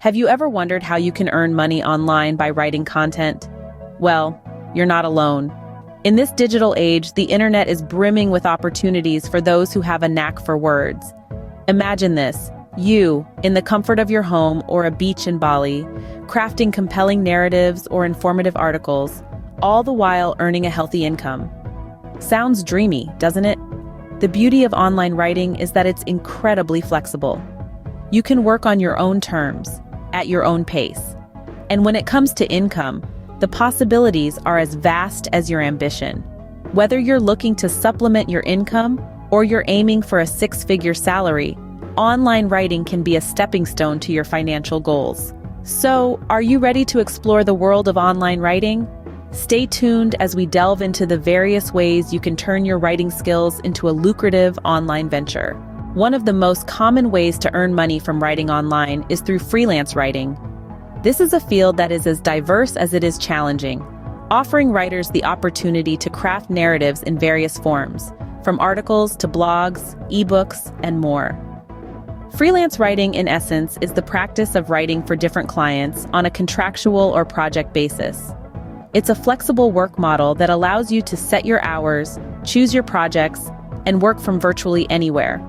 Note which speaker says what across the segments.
Speaker 1: Have you ever wondered how you can earn money online by writing content? Well, you're not alone. In this digital age, the internet is brimming with opportunities for those who have a knack for words. Imagine this, you, in the comfort of your home or a beach in Bali, crafting compelling narratives or informative articles, all the while earning a healthy income. Sounds dreamy, doesn't it? The beauty of online writing is that it's incredibly flexible. You can work on your own terms, at your own pace. And when it comes to income, the possibilities are as vast as your ambition. Whether you're looking to supplement your income or you're aiming for a six-figure salary, online writing can be a stepping stone to your financial goals. So, are you ready to explore the world of online writing? Stay tuned as we delve into the various ways you can turn your writing skills into a lucrative online venture. One of the most common ways to earn money from writing online is through freelance writing. This is a field that is as diverse as it is challenging, offering writers the opportunity to craft narratives in various forms, from articles to blogs, ebooks, and more. Freelance writing, in essence, is the practice of writing for different clients on a contractual or project basis. It's a flexible work model that allows you to set your hours, choose your projects, and work from virtually anywhere.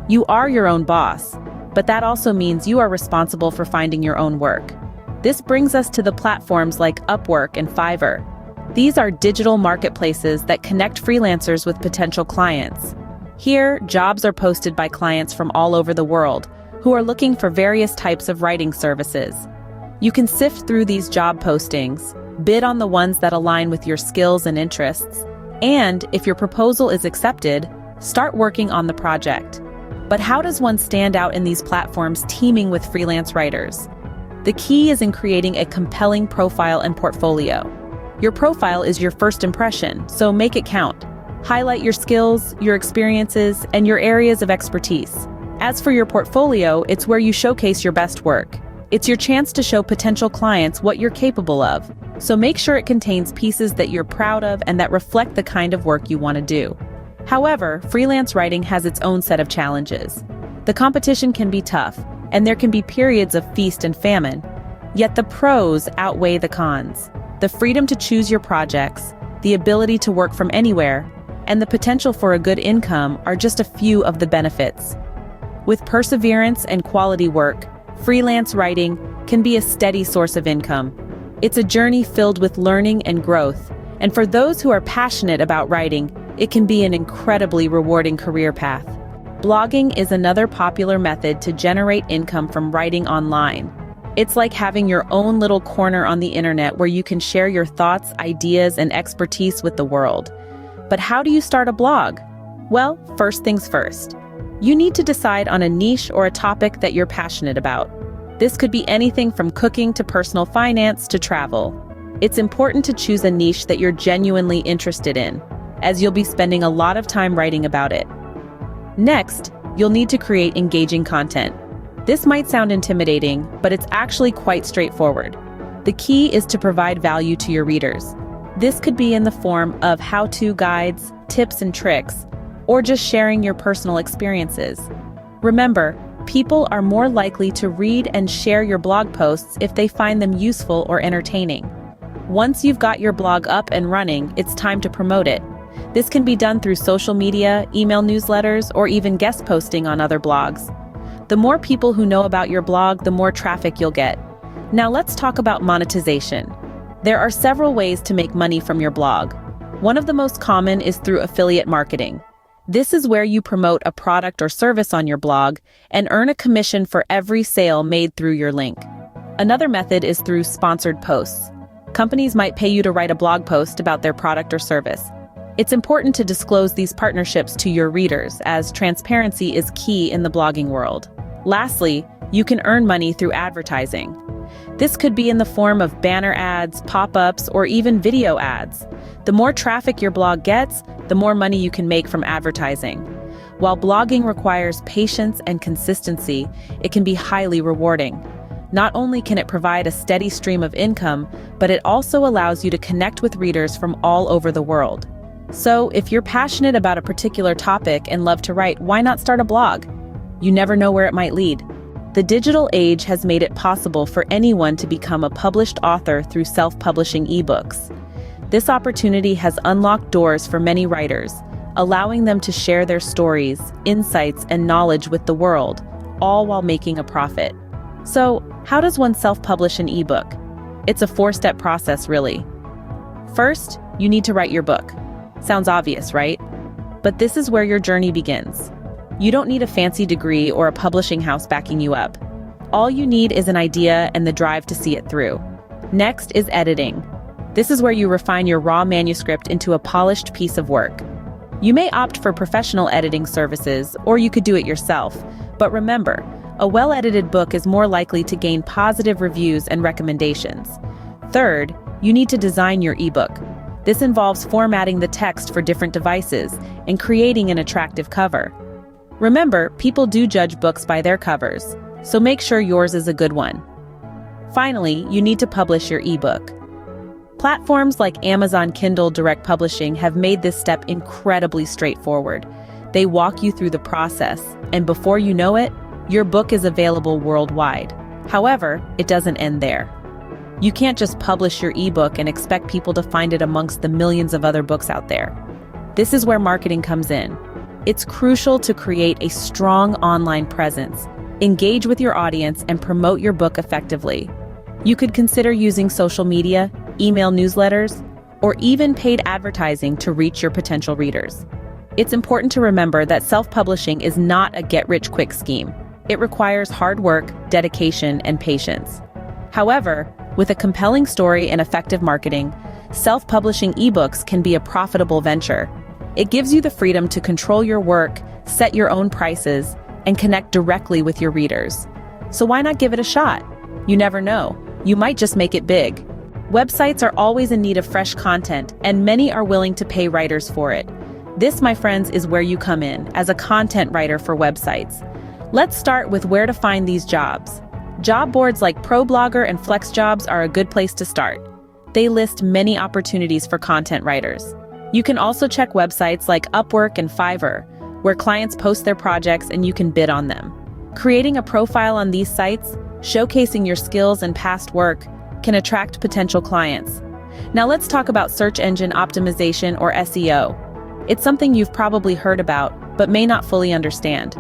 Speaker 1: You are your own boss, but that also means you are responsible for finding your own work. This brings us to the platforms like Upwork and Fiverr. These are digital marketplaces that connect freelancers with potential clients. Here, jobs are posted by clients from all over the world who are looking for various types of writing services. You can sift through these job postings, bid on the ones that align with your skills and interests, and if your proposal is accepted, start working on the project. But how does one stand out in these platforms teeming with freelance writers? The key is in creating a compelling profile and portfolio. Your profile is your first impression, so make it count. Highlight your skills, your experiences, and your areas of expertise. As for your portfolio, it's where you showcase your best work. It's your chance to show potential clients what you're capable of, so make sure it contains pieces that you're proud of and that reflect the kind of work you want to do. However, freelance writing has its own set of challenges. The competition can be tough, and there can be periods of feast and famine. Yet the pros outweigh the cons. The freedom to choose your projects, the ability to work from anywhere, and the potential for a good income are just a few of the benefits. With perseverance and quality work, freelance writing can be a steady source of income. It's a journey filled with learning and growth, and for those who are passionate about writing, it can be an incredibly rewarding career path. Blogging is another popular method to generate income from writing online. It's like having your own little corner on the internet where you can share your thoughts, ideas, and expertise with the world. But how do you start a blog? Well, first things first. You need to decide on a niche or a topic that you're passionate about. This could be anything from cooking to personal finance to travel. It's important to choose a niche that you're genuinely interested in, as you'll be spending a lot of time writing about it. Next, you'll need to create engaging content. This might sound intimidating, but it's actually quite straightforward. The key is to provide value to your readers. This could be in the form of how-to guides, tips and tricks, or just sharing your personal experiences. Remember, people are more likely to read and share your blog posts if they find them useful or entertaining. Once you've got your blog up and running, it's time to promote it. This can be done through social media, email newsletters, or even guest posting on other blogs. The more people who know about your blog, the more traffic you'll get. Now let's talk about monetization. There are several ways to make money from your blog. One of the most common is through affiliate marketing. This is where you promote a product or service on your blog and earn a commission for every sale made through your link. Another method is through sponsored posts. Companies might pay you to write a blog post about their product or service. It's important to disclose these partnerships to your readers, as transparency is key in the blogging world. Lastly, you can earn money through advertising. This could be in the form of banner ads, pop-ups, or even video ads. The more traffic your blog gets, the more money you can make from advertising. While blogging requires patience and consistency, it can be highly rewarding. Not only can it provide a steady stream of income, but it also allows you to connect with readers from all over the world. So, if you're passionate about a particular topic and love to write, why not start a blog? You never know where it might lead. The digital age has made it possible for anyone to become a published author through self-publishing ebooks. This opportunity has unlocked doors for many writers, allowing them to share their stories, insights, and knowledge with the world, all while making a profit. So, how does one self-publish an ebook? It's a four-step process, really. First, you need to write your book. Sounds obvious, right? But this is where your journey begins. You don't need a fancy degree or a publishing house backing you up. All you need is an idea and the drive to see it through. Next is editing. This is where you refine your raw manuscript into a polished piece of work. You may opt for professional editing services, or you could do it yourself. But remember, a well-edited book is more likely to gain positive reviews and recommendations. Third, you need to design your ebook. This involves formatting the text for different devices and creating an attractive cover. Remember, people do judge books by their covers, so make sure yours is a good one. Finally, you need to publish your ebook. Platforms like Amazon Kindle Direct Publishing have made this step incredibly straightforward. They walk you through the process, and before you know it, your book is available worldwide. However, it doesn't end there. You can't just publish your ebook and expect people to find it amongst the millions of other books out there. This is where marketing comes in. It's crucial to create a strong online presence, engage with your audience, and promote your book effectively. You could consider using social media, email newsletters, or even paid advertising to reach your potential readers. It's important to remember that self-publishing is not a get-rich-quick scheme. It requires hard work, dedication, and patience. However, with a compelling story and effective marketing, self-publishing ebooks can be a profitable venture. It gives you the freedom to control your work, set your own prices, and connect directly with your readers. So why not give it a shot? You never know. You might just make it big. Websites are always in need of fresh content, and many are willing to pay writers for it. This, my friends, is where you come in as a content writer for websites. Let's start with where to find these jobs. Job boards like ProBlogger and FlexJobs are a good place to start. They list many opportunities for content writers. You can also check websites like Upwork and Fiverr, where clients post their projects and you can bid on them. Creating a profile on these sites, showcasing your skills and past work, can attract potential clients. Now let's talk about search engine optimization, or SEO. It's something you've probably heard about, but may not fully understand.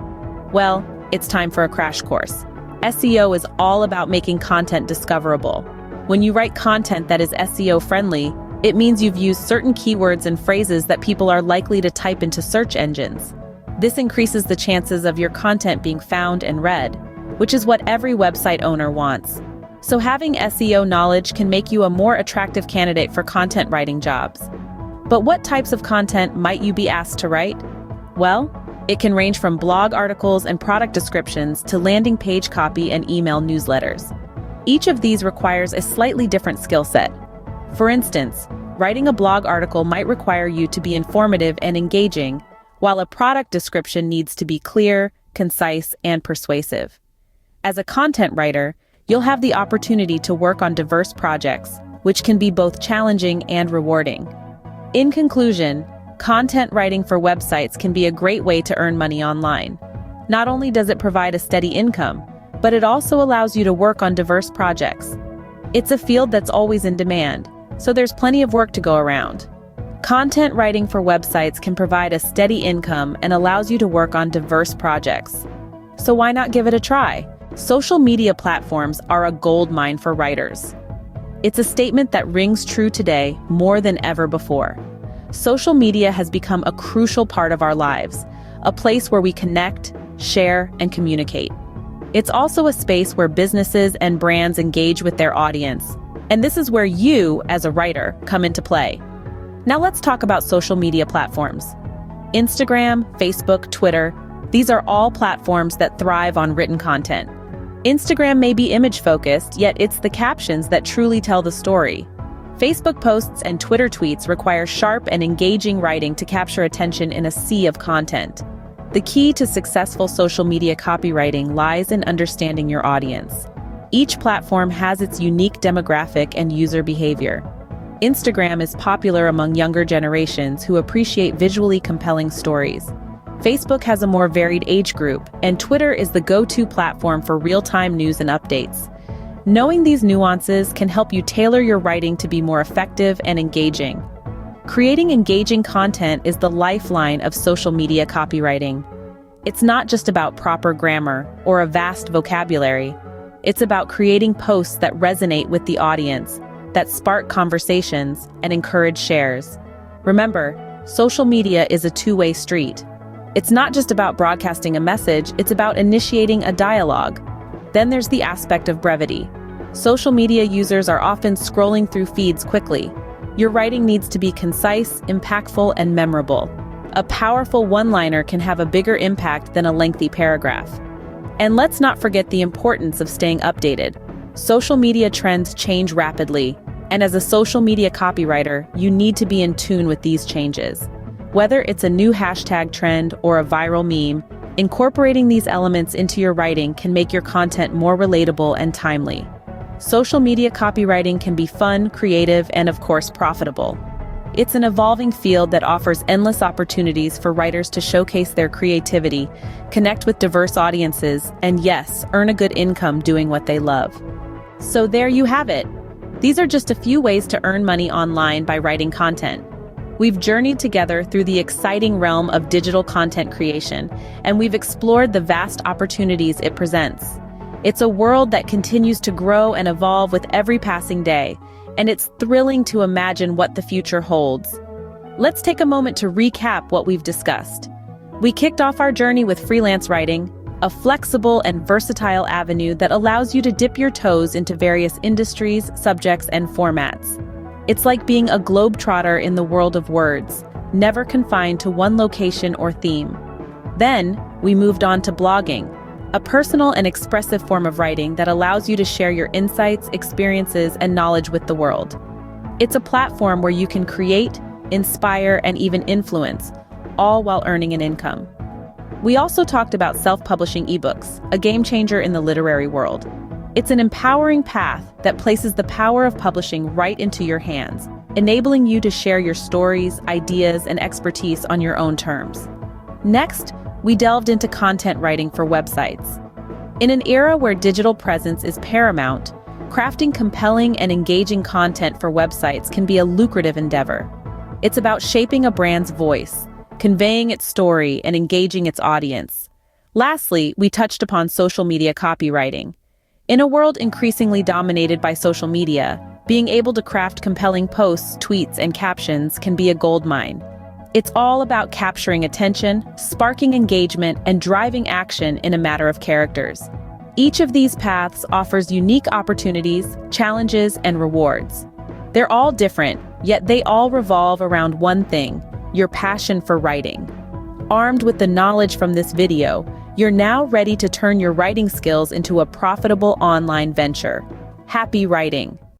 Speaker 1: Well, it's time for a crash course. SEO is all about making content discoverable. When you write content that is SEO friendly, it means you've used certain keywords and phrases that people are likely to type into search engines. This increases the chances of your content being found and read, which is what every website owner wants. So having SEO knowledge can make you a more attractive candidate for content writing jobs. But what types of content might you be asked to write? Well, it can range from blog articles and product descriptions to landing page copy and email newsletters. Each of these requires a slightly different skill set. For instance, writing a blog article might require you to be informative and engaging, while a product description needs to be clear, concise, and persuasive. As a content writer, you'll have the opportunity to work on diverse projects, which can be both challenging and rewarding. In conclusion, content writing for websites can be a great way to earn money online. Not only does it provide a steady income, but it also allows you to work on diverse projects. It's a field that's always in demand, so there's plenty of work to go around. Content writing for websites can provide a steady income and allows you to work on diverse projects. So why not give it a try? Social media platforms are a goldmine for writers. It's a statement that rings true today more than ever before. Social media has become a crucial part of our lives, a place where we connect, share, and communicate. It's also a space where businesses and brands engage with their audience. And this is where you, as a writer, come into play. Now let's talk about social media platforms. Instagram, Facebook, Twitter, these are all platforms that thrive on written content. Instagram may be image-focused, yet it's the captions that truly tell the story. Facebook posts and Twitter tweets require sharp and engaging writing to capture attention in a sea of content. The key to successful social media copywriting lies in understanding your audience. Each platform has its unique demographic and user behavior. Instagram is popular among younger generations who appreciate visually compelling stories. Facebook has a more varied age group, and Twitter is the go-to platform for real-time news and updates. Knowing these nuances can help you tailor your writing to be more effective and engaging. Creating engaging content is the lifeline of social media copywriting. It's not just about proper grammar or a vast vocabulary. It's about creating posts that resonate with the audience, that spark conversations and encourage shares. Remember, social media is a two-way street. It's not just about broadcasting a message, it's about initiating a dialogue. Then there's the aspect of brevity. Social media users are often scrolling through feeds quickly. Your writing needs to be concise, impactful, and memorable. A powerful one-liner can have a bigger impact than a lengthy paragraph. And let's not forget the importance of staying updated. Social media trends change rapidly, and as a social media copywriter, you need to be in tune with these changes. Whether it's a new hashtag trend or a viral meme, incorporating these elements into your writing can make your content more relatable and timely. Social media copywriting can be fun, creative, and of course profitable. It's an evolving field that offers endless opportunities for writers to showcase their creativity, connect with diverse audiences, and yes, earn a good income doing what they love. So there you have it. These are just a few ways to earn money online by writing content. We've journeyed together through the exciting realm of digital content creation, and we've explored the vast opportunities it presents. It's a world that continues to grow and evolve with every passing day, and it's thrilling to imagine what the future holds. Let's take a moment to recap what we've discussed. We kicked off our journey with freelance writing, a flexible and versatile avenue that allows you to dip your toes into various industries, subjects, and formats. It's like being a globetrotter in the world of words, never confined to one location or theme. Then, we moved on to blogging, a personal and expressive form of writing that allows you to share your insights, experiences, and knowledge with the world. It's a platform where you can create, inspire, and even influence, all while earning an income. We also talked about self-publishing ebooks, a game changer in the literary world. It's an empowering path that places the power of publishing right into your hands, enabling you to share your stories, ideas, and expertise on your own terms. Next, we delved into content writing for websites. In an era where digital presence is paramount, crafting compelling and engaging content for websites can be a lucrative endeavor. It's about shaping a brand's voice, conveying its story, and engaging its audience. Lastly, we touched upon social media copywriting. In a world increasingly dominated by social media, being able to craft compelling posts, tweets, and captions can be a goldmine. It's all about capturing attention, sparking engagement, and driving action in a matter of characters. Each of these paths offers unique opportunities, challenges, and rewards. They're all different, yet they all revolve around one thing: your passion for writing. Armed with the knowledge from this video, you're now ready to turn your writing skills into a profitable online venture. Happy writing!